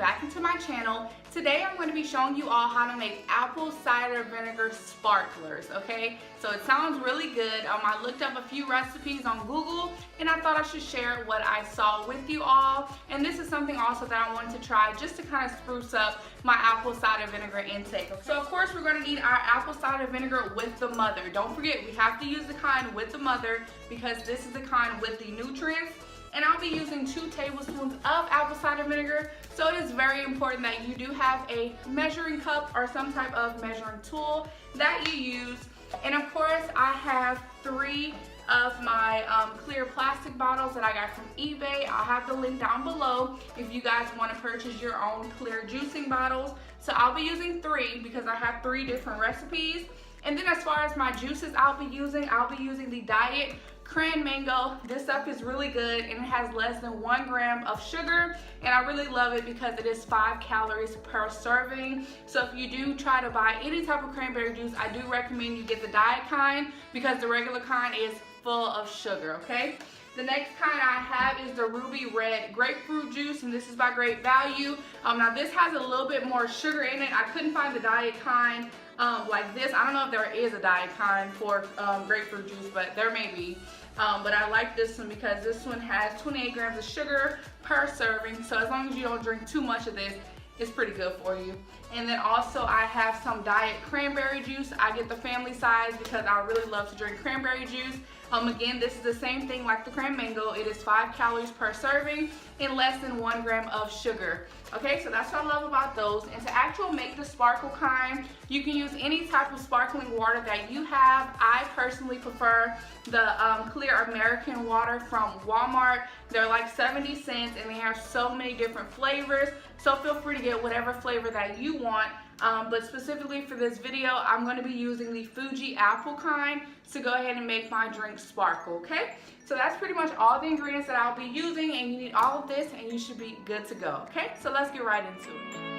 back into my channel. Today I'm going to be showing you all how to make apple cider vinegar sparklers, okay? So it sounds really good. I looked up a few recipes on Google and I thought I should share what I saw with you all. And this is something also that I wanted to try just to kind of spruce up my apple cider vinegar intake. Okay? So of course we're going to need our apple cider vinegar with the mother. Don't forget, we have to use the kind with the mother because this is the kind with the nutrients. And I'll be using 2 tablespoons of apple cider vinegar. So it is very important that you do have a measuring cup or some type of measuring tool that you use. And of course I have 3 of my clear plastic bottles that I got from eBay. I'll have the link down below if you guys want to purchase your own clear juicing bottles. So I'll be using 3 because I have 3 different recipes. And then as far as my juices I'll be using the Diet Cran-Mango. This stuff is really good and it has less than 1 gram of sugar, and I really love it because it is 5 calories per serving. So if you do try to buy any type of cranberry juice, I do recommend you get the diet kind because the regular kind is full of sugar, okay? The next kind I have is the Ruby Red grapefruit juice, and this is by Great Value. Now this has a little bit more sugar in it. I couldn't find the diet kind like this. I don't know if there is a diet kind for grapefruit juice, but there may be. But I like this one because this one has 28 grams of sugar per serving. So as long as you don't drink too much of this, it's pretty good for you. And then also I have some Diet Cranberry juice. I get the family size because I really love to drink cranberry juice. Again, this is the same thing like the Cran-Mango. It is 5 calories per serving and less than 1 gram of sugar. Okay, so that's what I love about those. And to actually make the sparkle kind, you can use any type of sparkling water that you have. I personally prefer the clear American water from Walmart. They're like 70 cents and they have so many different flavors. So feel free to get whatever flavor that you want. But specifically for this video, I'm going to be using the Fuji apple kind to go ahead and make my drink sparkle, okay? So that's pretty much all the ingredients that I'll be using, and you need all of this and you should be good to go, okay? So let's get right into it.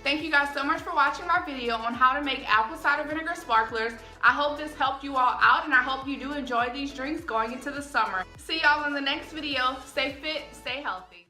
Thank you guys so much for watching my video on how to make apple cider vinegar sparklers. I hope this helped you all out, and I hope you do enjoy these drinks going into the summer. See y'all in the next video. Stay fit, stay healthy.